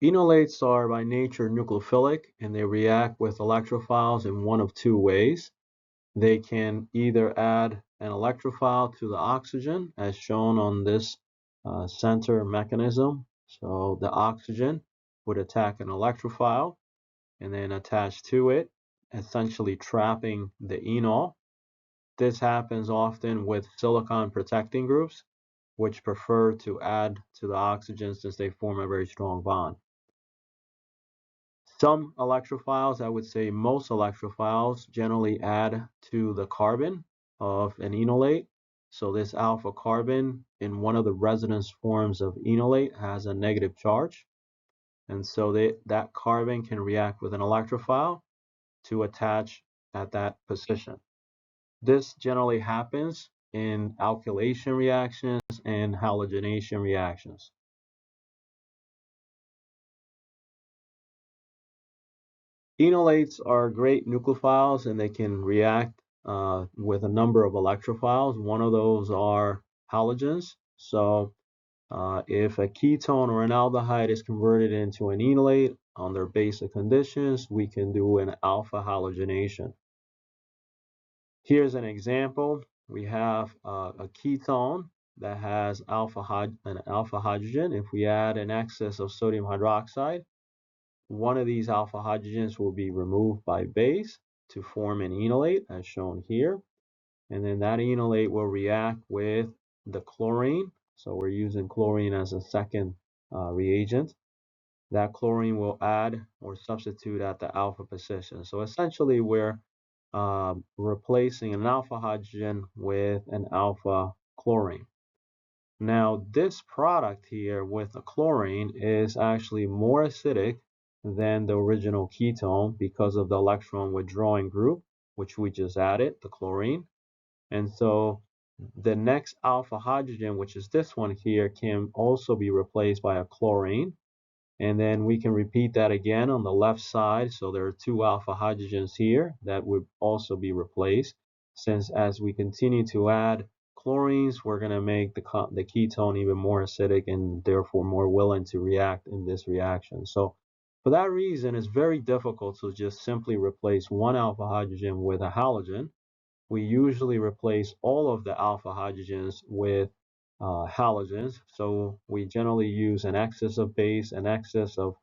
Enolates are by nature nucleophilic, and they react with electrophiles in one of two ways. They can either add an electrophile to the oxygen, as shown on this center mechanism. So the oxygen would attack an electrophile and then attach to it, essentially trapping the enol. This happens often with silicon protecting groups, which prefer to add to the oxygen since they form a very strong bond. Some electrophiles, I would say most electrophiles, generally add to the carbon of an enolate. So this alpha carbon in one of the resonance forms of enolate has a negative charge. And so that carbon can react with an electrophile to attach at that position. This generally happens in alkylation reactions and halogenation reactions. Enolates are great nucleophiles and they can react with a number of electrophiles. One of those are halogens. So if a ketone or an aldehyde is converted into an enolate under basic conditions, we can do an alpha halogenation. Here's an example. We have a ketone that has an alpha hydrogen. If we add an excess of sodium hydroxide, one of these alpha hydrogens will be removed by base to form an enolate, as shown here. And then that enolate will react with the chlorine. So we're using chlorine as a second reagent. That chlorine will add or substitute at the alpha position. So essentially, we're replacing an alpha hydrogen with an alpha chlorine. Now, this product here with the chlorine is actually more acidic than the original ketone because of the electron withdrawing group, which we just added, the chlorine. And so the next alpha hydrogen, which is this one here, can also be replaced by a chlorine. And then we can repeat that again on the left side. So there are two alpha hydrogens here that would also be replaced. Since as we continue to add chlorines, we're going to make the ketone even more acidic and therefore more willing to react in this reaction. So for that reason, it's very difficult to just simply replace one alpha hydrogen with a halogen. We usually replace all of the alpha hydrogens with halogens. So we generally use an excess of base, an excess of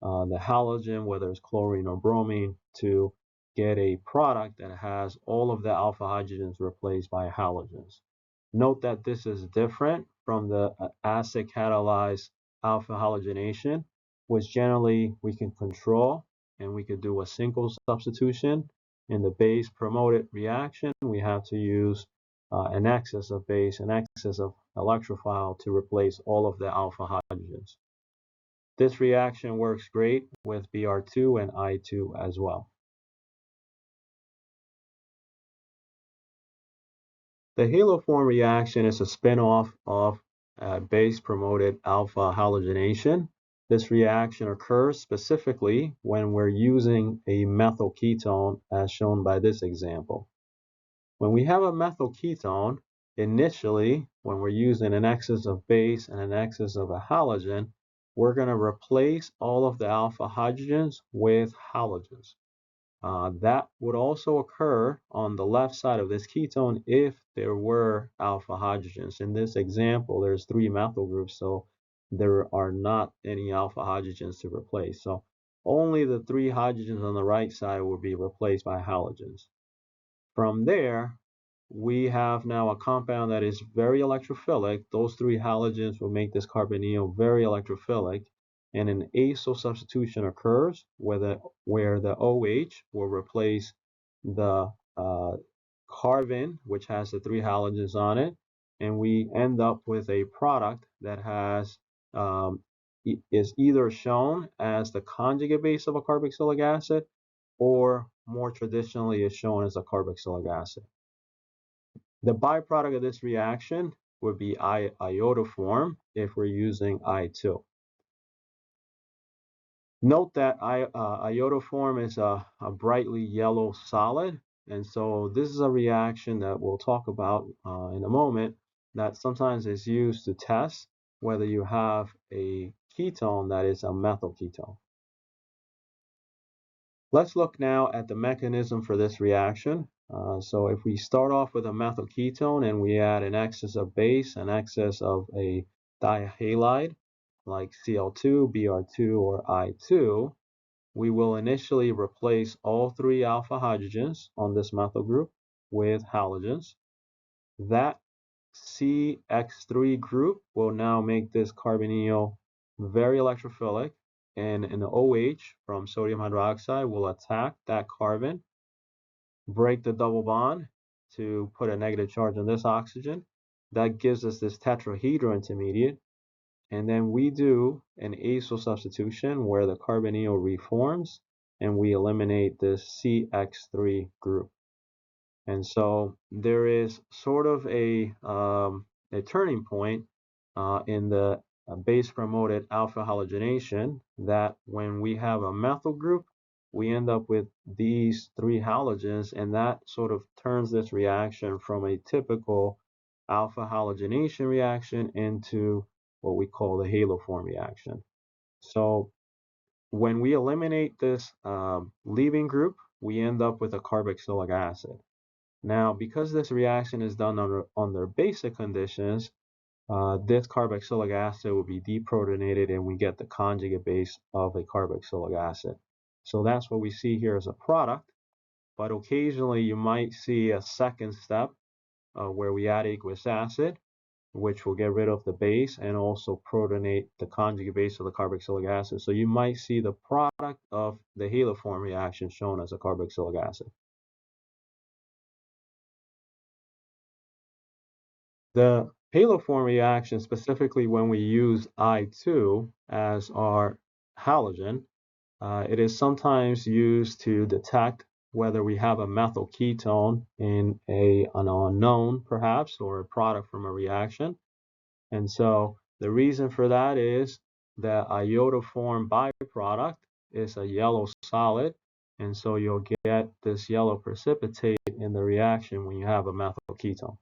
the halogen, whether it's chlorine or bromine, to get a product that has all of the alpha hydrogens replaced by halogens. Note that this is different from the acid catalyzed alpha halogenation, which generally we can control and we could do a single substitution. In the base promoted reaction, we have to use an excess of base, an excess of electrophile to replace all of the alpha hydrogens. This reaction works great with Br2 and I2 as well. The haloform reaction is a spin-off of base-promoted alpha halogenation. This reaction occurs specifically when we're using a methyl ketone, as shown by this example. When we have a methyl ketone, initially, when we're using an excess of base and an excess of a halogen, we're going to replace all of the alpha hydrogens with halogens. That would also occur on the left side of this ketone if there were alpha hydrogens. In this example, there's 3 methyl groups, so there are not any alpha hydrogens to replace. So only the 3 hydrogens on the right side will be replaced by halogens. From there, we have now a compound that is very electrophilic. Those 3 halogens will make this carbonyl very electrophilic, and an acyl substitution occurs where the OH will replace the carbon, which has the 3 halogens on it, and we end up with a product that has is either shown as the conjugate base of a carboxylic acid, or more traditionally is shown as a carboxylic acid. The byproduct of this reaction would be iodoform if we're using I2. Note that iodoform is a brightly yellow solid, and so this is a reaction that we'll talk about in a moment that sometimes is used to test whether you have a ketone that is a methyl ketone. Let's look now at the mechanism for this reaction. So if we start off with a methyl ketone and we add an excess of base, an excess of a dihalide like Cl2, Br2, or I2, we will initially replace all three alpha hydrogens on this methyl group with halogens. That CX3 group will now make this carbonyl very electrophilic, and an OH from sodium hydroxide will attack that carbon, break the double bond to put a negative charge on this oxygen. That gives us this tetrahedral intermediate, and then we do an acyl substitution where the carbonyl reforms and we eliminate this CX3 group. And so there is sort of a turning point in the base promoted alpha halogenation, that when we have a methyl group, we end up with these three halogens, and that sort of turns this reaction from a typical alpha halogenation reaction into what we call the haloform reaction. So when we eliminate this leaving group, we end up with a carboxylic acid. Now, because this reaction is done under basic conditions, this carboxylic acid will be deprotonated and we get the conjugate base of a carboxylic acid. So that's what we see here as a product, but occasionally you might see a second step where we add aqueous acid, which will get rid of the base and also protonate the conjugate base of the carboxylic acid. So you might see the product of the haloform reaction shown as a carboxylic acid. The haloform reaction, specifically when we use I2 as our halogen, it is sometimes used to detect whether we have a methyl ketone in an unknown, perhaps, or a product from a reaction. And so the reason for that is the iodoform byproduct is a yellow solid, and so you'll get this yellow precipitate in the reaction when you have a methyl ketone.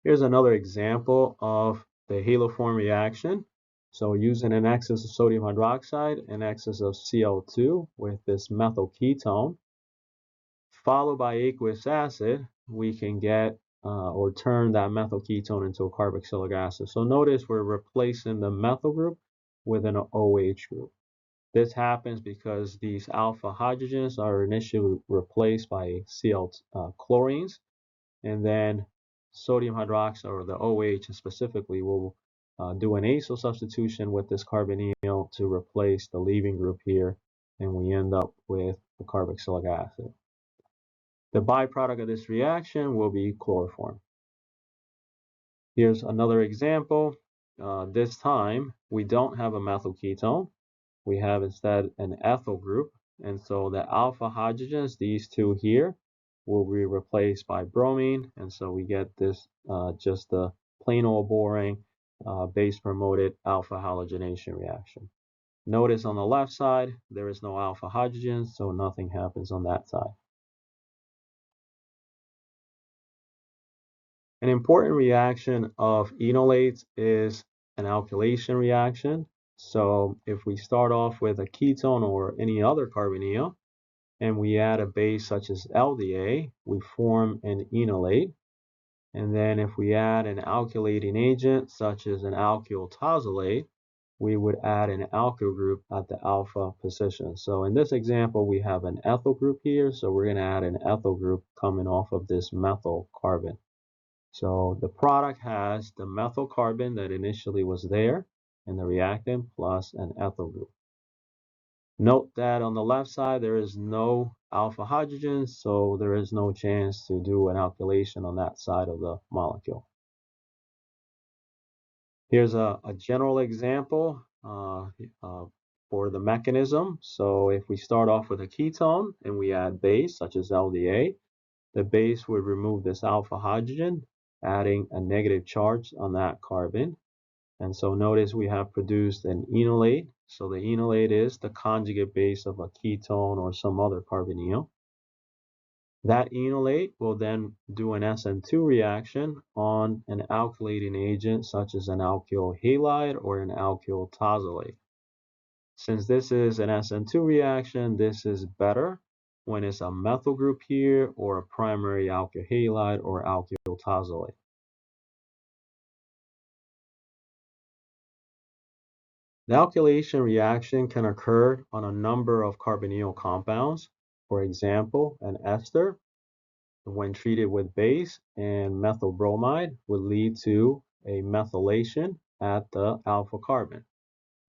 Here's another example of the haloform reaction. So using an excess of sodium hydroxide, an excess of Cl2 with this methyl ketone, followed by aqueous acid, we can get or turn that methyl ketone into a carboxylic acid. So notice we're replacing the methyl group with an OH group. This happens because these alpha hydrogens are initially replaced by Cl chlorines, and then sodium hydroxide, or the OH specifically, will do an acyl substitution with this carbonyl to replace the leaving group here, and we end up with the carboxylic acid. The byproduct of this reaction will be chloroform. Here's another example. This time, we don't have a methyl ketone. We have instead an ethyl group, and so the alpha hydrogens, these two here, will be replaced by bromine, and so we get this just the plain old boring base promoted alpha halogenation reaction. Notice on the left side there is no alpha hydrogens, so nothing happens on that side. An important reaction of enolates is an alkylation reaction. So if we start off with a ketone or any other carbonyl, and we add a base such as LDA, we form an enolate. And then if we add an alkylating agent such as an alkyl tosylate, we would add an alkyl group at the alpha position. So in this example, we have an ethyl group here, so we're going to add an ethyl group coming off of this methyl carbon. So the product has the methyl carbon that initially was there in the reactant plus an ethyl group. Note that on the left side there is no alpha hydrogen, so there is no chance to do an alkylation on that side of the molecule. Here's a general example for the mechanism. So if we start off with a ketone and we add base such as LDA, the base would remove this alpha hydrogen, adding a negative charge on that carbon. And so notice we have produced an enolate. So the enolate is the conjugate base of a ketone or some other carbonyl. That enolate will then do an SN2 reaction on an alkylating agent such as an alkyl halide or an alkyl tosylate. Since this is an SN2 reaction, this is better when it's a methyl group here or a primary alkyl halide or alkyl tosylate. The alkylation reaction can occur on a number of carbonyl compounds. For example, an ester, when treated with base and methyl bromide, would lead to a methylation at the alpha carbon.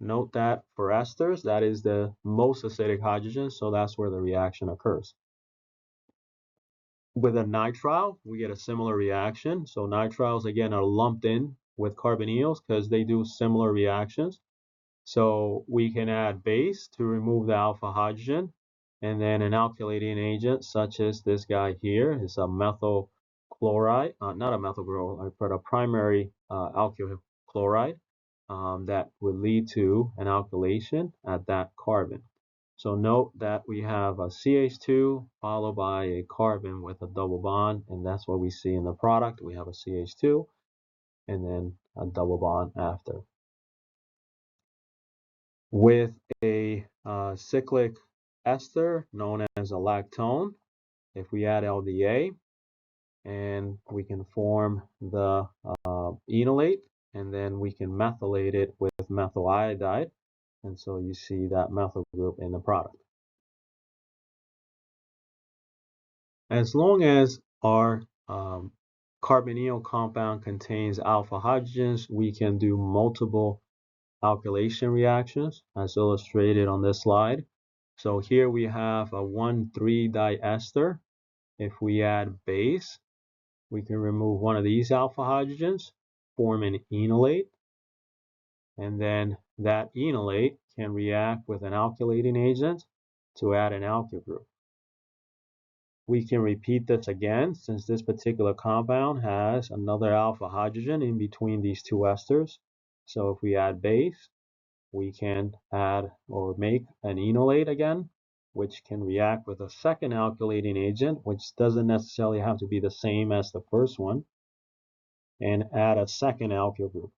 Note that for esters, that is the most acidic hydrogen, so that's where the reaction occurs. With a nitrile, we get a similar reaction. So nitriles, again, are lumped in with carbonyls because they do similar reactions. So we can add base to remove the alpha hydrogen, and then an alkylating agent such as this guy here is a methyl chloride, not a methyl chloride, but a primary alkyl chloride that would lead to an alkylation at that carbon. So note that we have a CH2 followed by a carbon with a double bond, and that's what we see in the product. We have a CH2 and then a double bond after. With a cyclic ester known as a lactone, if we add LDA, and we can form the enolate, and then we can methylate it with methyl iodide, and so you see that methyl group in the product. As long as our carbonyl compound contains alpha hydrogens, we can do multiple alkylation reactions as illustrated on this slide. So here we have a 1,3-diester. If we add base, we can remove one of these alpha hydrogens, form an enolate, and then that enolate can react with an alkylating agent to add an alkyl group. We can repeat this again since this particular compound has another alpha hydrogen in between these two esters. So if we add base, we can add or make an enolate again, which can react with a second alkylating agent, which doesn't necessarily have to be the same as the first one, and add a second alkyl group.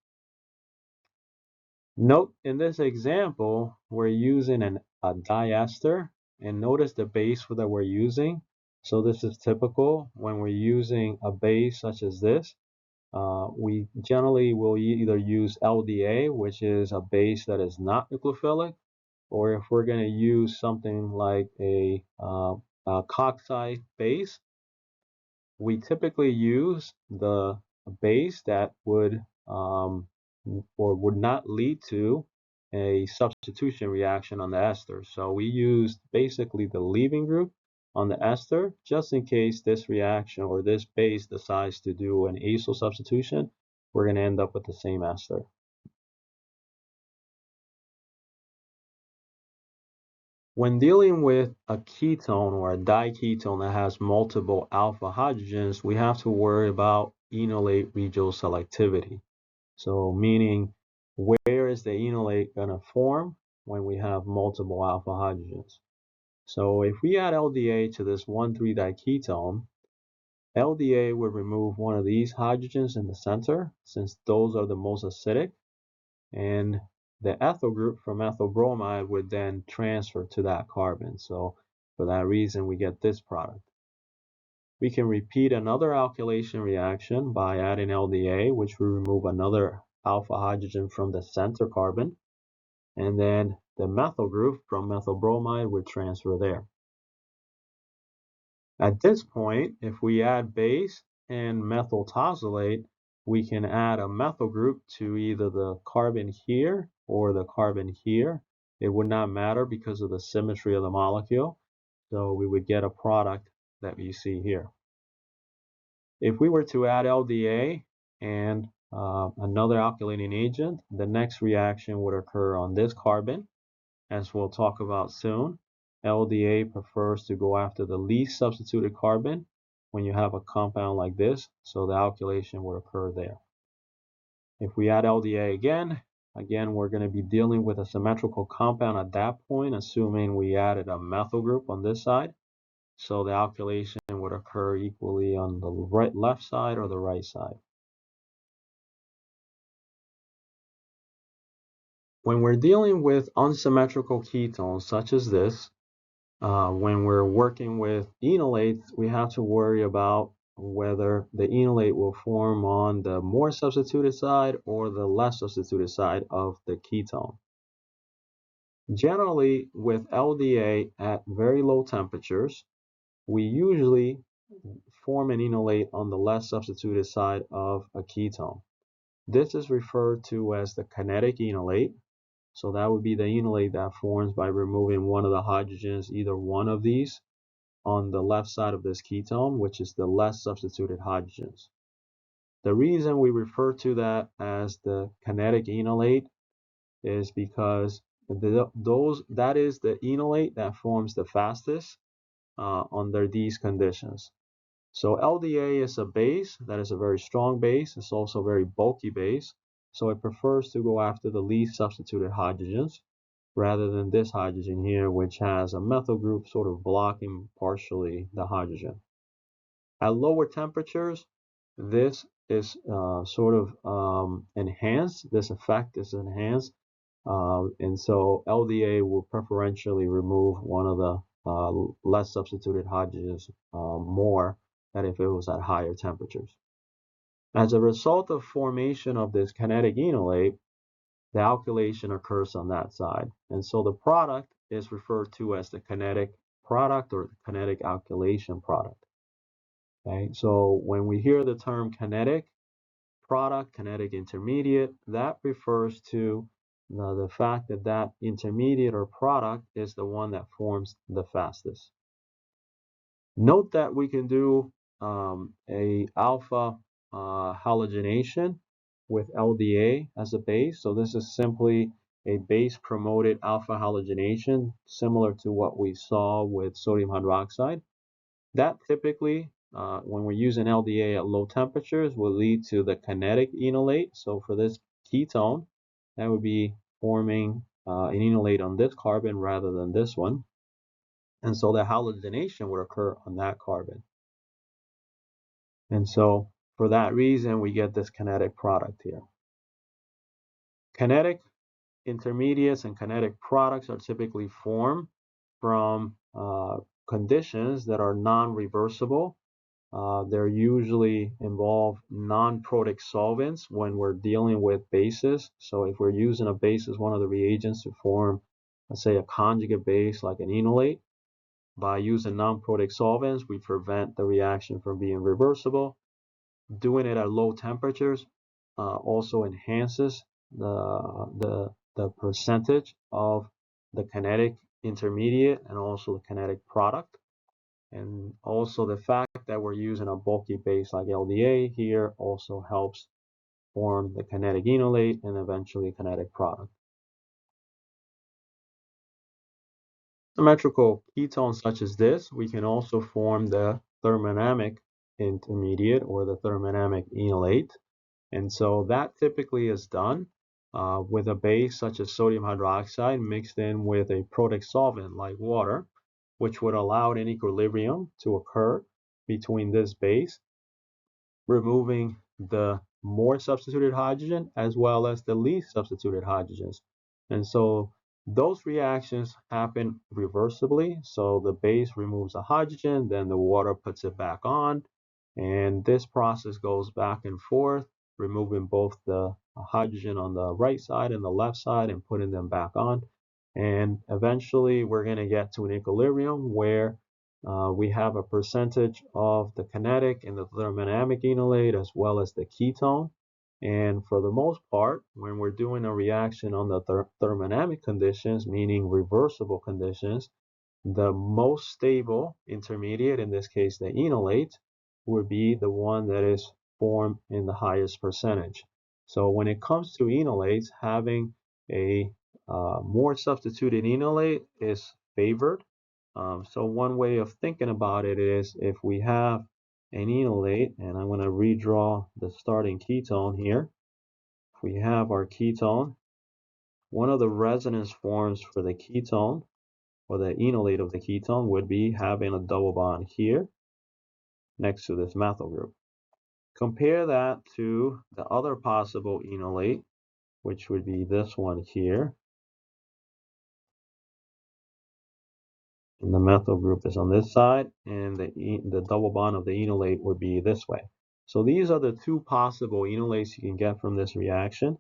Note in this example, we're using a diester, and notice the base that we're using. So this is typical when we're using a base such as this. We generally will either use LDA, which is a base that is not nucleophilic, or if we're going to use something like a koxide base, we typically use the base that would or would not lead to a substitution reaction on the ester. So we used basically the leaving group on the ester just in case this reaction or this base decides to do an acyl substitution, we're going to end up with the same ester. When dealing with a ketone or a diketone that has multiple alpha hydrogens, we have to worry about enolate regional selectivity. So meaning, where is the enolate going to form when we have multiple alpha hydrogens? So if we add LDA to this 1,3-diketone, LDA would remove one of these hydrogens in the center, since those are the most acidic, and the ethyl group from methyl bromide would then transfer to that carbon. So for that reason, we get this product. We can repeat another alkylation reaction by adding LDA, which will remove another alpha hydrogen from the center carbon, and then the methyl group from methyl bromide would transfer there. At this point, if we add base and methyl tosylate, we can add a methyl group to either the carbon here or the carbon here. It would not matter because of the symmetry of the molecule. So we would get a product that you see here. If we were to add LDA and another alkylating agent, the next reaction would occur on this carbon, as we'll talk about soon. LDA prefers to go after the least substituted carbon when you have a compound like this, so the alkylation would occur there. If we add LDA again, we're going to be dealing with a symmetrical compound at that point, assuming we added a methyl group on this side. So the alkylation would occur equally on the left side or the right side. When we're dealing with unsymmetrical ketones such as this, when we're working with enolates, we have to worry about whether the enolate will form on the more substituted side or the less substituted side of the ketone. Generally, with LDA at very low temperatures, we usually form an enolate on the less substituted side of a ketone. This is referred to as the kinetic enolate. So that would be the enolate that forms by removing one of the hydrogens, either one of these, on the left side of this ketone, which is the less substituted hydrogens. The reason we refer to that as the kinetic enolate is because that is the enolate that forms the fastest under these conditions. So LDA is a base that is a very strong base. It's also a very bulky base. So it prefers to go after the least substituted hydrogens rather than this hydrogen here, which has a methyl group sort of blocking partially the hydrogen. At lower temperatures, this is sort of enhanced. This effect is enhanced. And so LDA will preferentially remove one of the less substituted hydrogens more than if it was at higher temperatures. As a result of formation of this kinetic enolate, the alkylation occurs on that side. And so the product is referred to as the kinetic product or the kinetic alkylation product. Okay, so when we hear the term kinetic product, kinetic intermediate, that refers to the fact that that intermediate or product is the one that forms the fastest. Note that we can do a alpha halogenation with LDA as a base. So this is simply a base promoted alpha halogenation, similar to what we saw with sodium hydroxide. That typically, when we're using LDA at low temperatures, will lead to the kinetic enolate. So for this ketone, that would be forming an enolate on this carbon rather than this one. And so the halogenation would occur on that carbon. And so for that reason, we get this kinetic product here. Kinetic intermediates and kinetic products are typically formed from conditions that are non-reversible. They're usually involve non-protic solvents when we're dealing with bases. So if we're using a base as one of the reagents to form, let's say, a conjugate base like an enolate, by using non-protic solvents, we prevent the reaction from being reversible. Doing it at low temperatures also enhances the percentage of the kinetic intermediate and also the kinetic product. And also the fact that we're using a bulky base like LDA here also helps form the kinetic enolate and eventually kinetic product. Symmetrical ketones such as this, we can also form the thermodynamic intermediate or the thermodynamic enolate. And so that typically is done with a base such as sodium hydroxide mixed in with a protic solvent like water, which would allow an equilibrium to occur between this base, removing the more substituted hydrogen as well as the least substituted hydrogens. And so those reactions happen reversibly. So the base removes the hydrogen, then the water puts it back on, and this process goes back and forth, removing both the hydrogen on the right side and the left side and putting them back on. And eventually we're going to get to an equilibrium where we have a percentage of the kinetic and the thermodynamic enolate as well as the ketone. And for the most part, when we're doing a reaction on the thermodynamic conditions, meaning reversible conditions, the most stable intermediate, in this case the enolate, would be the one that is formed in the highest percentage. So when it comes to enolates, having a more substituted enolate is favored. So one way of thinking about it is if we have an enolate, and I'm going to redraw the starting ketone here. If we have our ketone, one of the resonance forms for the ketone or the enolate of the ketone would be having a double bond here next to this methyl group. Compare that to the other possible enolate, which would be this one here. And the methyl group is on this side, and the double bond of the enolate would be this way. So these are the two possible enolates you can get from this reaction.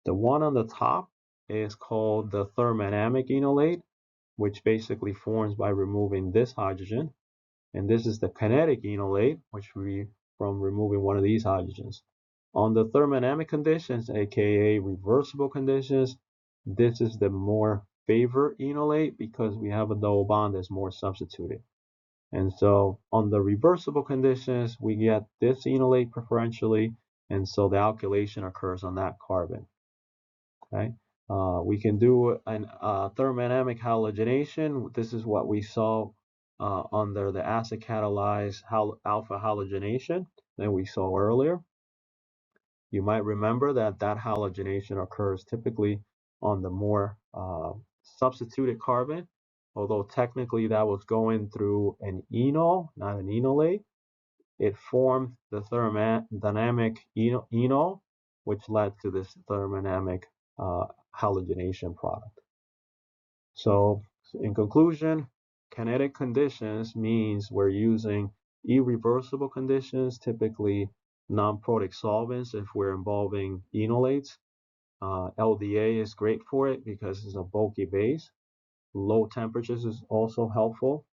The one on the top is called the thermodynamic enolate, which basically forms by removing this hydrogen. And this is the kinetic enolate, which would be from removing one of these hydrogens. On the thermodynamic conditions, aka reversible conditions, this is the more favored enolate because we have a double bond that's more substituted. And so on the reversible conditions, we get this enolate preferentially, and so the alkylation occurs on that carbon. Okay, we can do an thermodynamic halogenation. This is what we saw under the acid catalyzed alpha halogenation that we saw earlier. You might remember that that halogenation occurs typically on the more substituted carbon, although technically that was going through an enol, not an enolate. It formed the thermodynamic enol, which led to this thermodynamic halogenation product. So in conclusion, kinetic conditions means we're using irreversible conditions, typically non-protic solvents if we're involving enolates. LDA is great for it because it's a bulky base. Low temperatures is also helpful.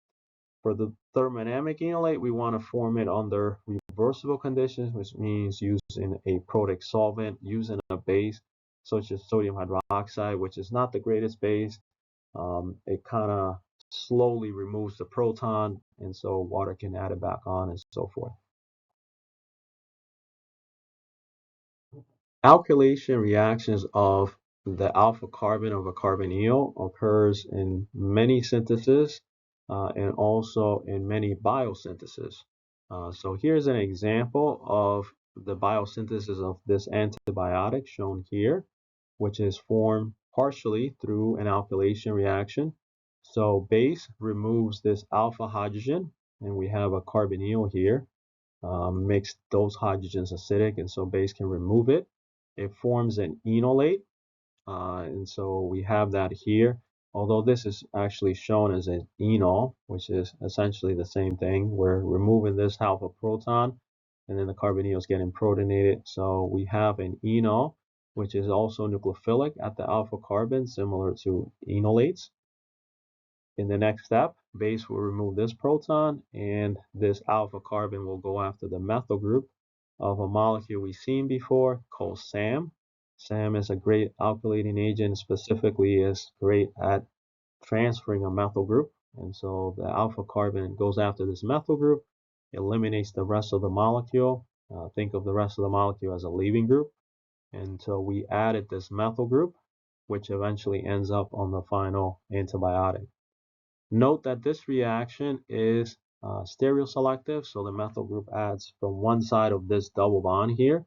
For the thermodynamic enolate, we want to form it under reversible conditions, which means using a protic solvent, using a base such as sodium hydroxide, which is not the greatest base. It kind of slowly removes the proton, and so water can add it back on and so forth. Alkylation reactions of the alpha carbon of a carbonyl occurs in many syntheses and also in many biosyntheses. So here's an example of the biosynthesis of this antibiotic shown here, which is formed partially through an alkylation reaction. So base removes this alpha hydrogen, and we have a carbonyl here. Makes those hydrogens acidic, and so base can remove it. It forms an enolate, and so we have that here. Although this is actually shown as an enol, which is essentially the same thing. We're removing this alpha proton, and then the carbonyl is getting protonated. So we have an enol, which is also nucleophilic at the alpha carbon, similar to enolates. In the next step, base will remove this proton, and this alpha carbon will go after the methyl group of a molecule we've seen before called SAM. SAM is a great alkylating agent, specifically is great at transferring a methyl group. And so the alpha carbon goes after this methyl group, eliminates the rest of the molecule. Think of the rest of the molecule as a leaving group. And so we added this methyl group, which eventually ends up on the final antibiotic. Note that this reaction is stereoselective, so the methyl group adds from one side of this double bond here,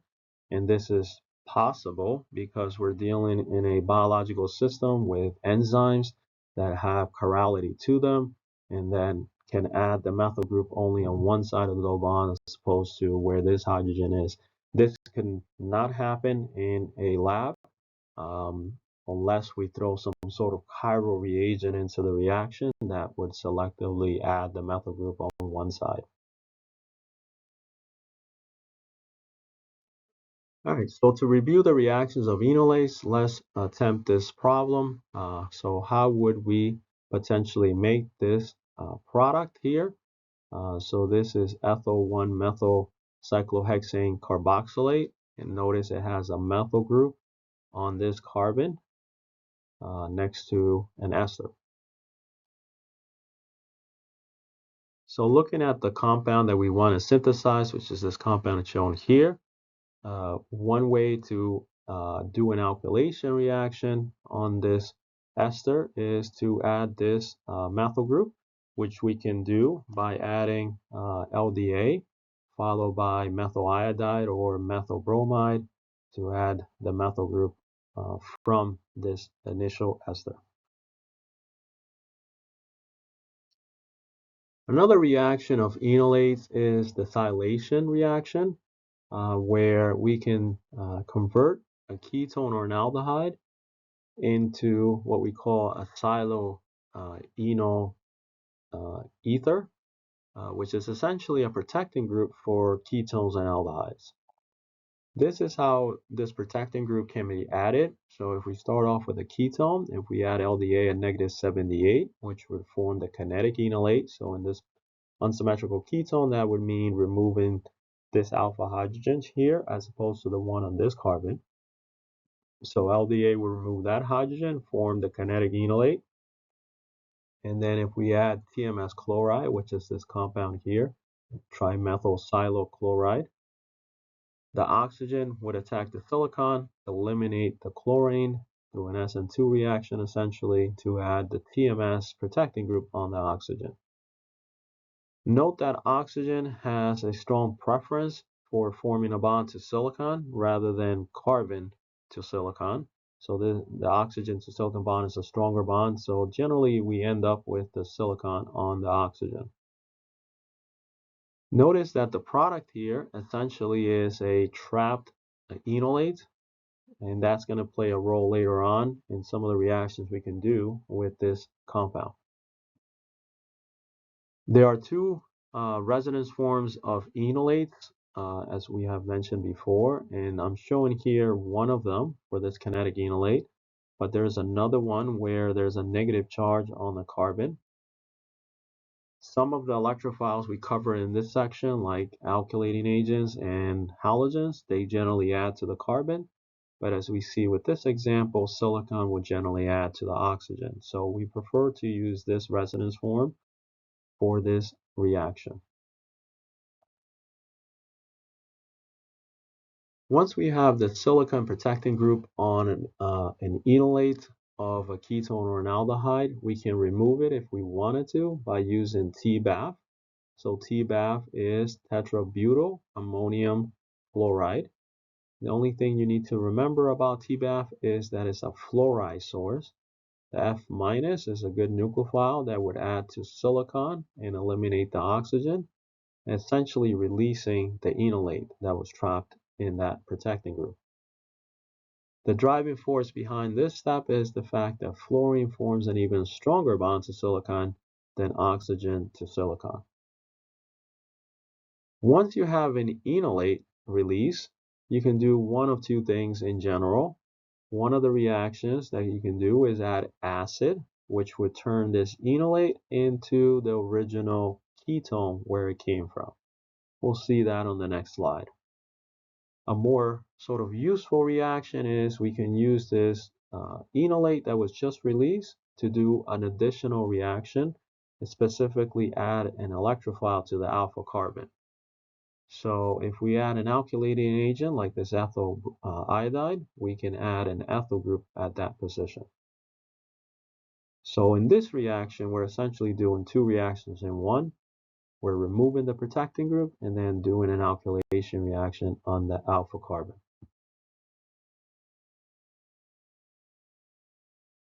and this is possible because we're dealing in a biological system with enzymes that have chirality to them, and then can add the methyl group only on one side of the double bond as opposed to where this hydrogen is. This can not happen in a lab. Um, unless we throw some sort of chiral reagent into the reaction that would selectively add the methyl group on one side. All right, so to review the reactions of enolates, let's attempt this problem. So how would we potentially make this product here? So this is ethyl 1-methyl cyclohexane carboxylate, and notice it has a methyl group on this carbon next to an ester. So looking at the compound that we want to synthesize, which is this compound shown here, one way to do an alkylation reaction on this ester is to add this methyl group, which we can do by adding LDA followed by methyl iodide or methyl bromide to add the methyl group from this initial ester. Another reaction of enolates is the silation reaction, where we can convert a ketone or an aldehyde into what we call a silo-enol ether, which is essentially a protecting group for ketones and aldehydes. This is how this protecting group can be added. So if we start off with a ketone, if we add LDA at -78, which would form the kinetic enolate. So in this unsymmetrical ketone, that would mean removing this alpha hydrogen here as opposed to the one on this carbon. So LDA will remove that hydrogen, form the kinetic enolate. And then if we add TMS chloride, which is this compound here, trimethyl silochloride, the oxygen would attack the silicon, eliminate the chlorine through an SN2 reaction essentially to add the TMS protecting group on the oxygen. Note that oxygen has a strong preference for forming a bond to silicon rather than carbon to silicon. So the oxygen to silicon bond is a stronger bond. So generally we end up with the silicon on the oxygen. Notice that the product here essentially is a trapped enolate, and that's going to play a role later on in some of the reactions we can do with this compound. There are two resonance forms of enolates, as we have mentioned before, and I'm showing here one of them for this kinetic enolate, but there's another one where there's a negative charge on the carbon. Some of the electrophiles we cover in this section, like alkylating agents and halogens, they generally add to the carbon. But as we see with this example, silicon will generally add to the oxygen. So we prefer to use this resonance form for this reaction. Once we have the silicon protecting group on an enolate of a ketone or an aldehyde, we can remove it if we wanted to by using TBAF. So TBAF is tetrabutyl ammonium fluoride. The only thing you need to remember about TBAF is that it's a fluoride source. The F- is a good nucleophile that would add to silicon and eliminate the oxygen, essentially releasing the enolate that was trapped in that protecting group. The driving force behind this step is the fact that fluorine forms an even stronger bond to silicon than oxygen to silicon. Once you have an enolate release, you can do one of two things in general. One of the reactions that you can do is add acid, which would turn this enolate into the original ketone where it came from. We'll see that on the next slide. A more sort of useful reaction is we can use this enolate that was just released to do an additional reaction and specifically add an electrophile to the alpha carbon. So if we add an alkylating agent like this ethyl iodide, we can add an ethyl group at that position. So in this reaction, we're essentially doing two reactions in one. We're removing the protecting group and then doing an alkylation reaction on the alpha carbon.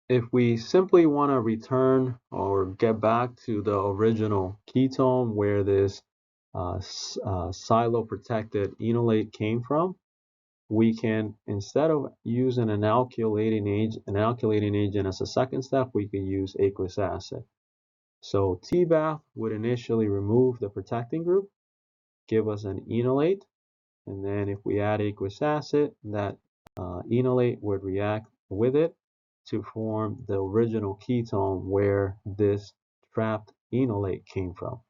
If we simply want to return or get back to the original ketone where this silo-protected enolate came from, we can, instead of using an alkylating agent as a second step, we can use aqueous acid. So TBAF would initially remove the protecting group, give us an enolate, and then if we add aqueous acid, that enolate would react with it to form the original ketone where this trapped enolate came from.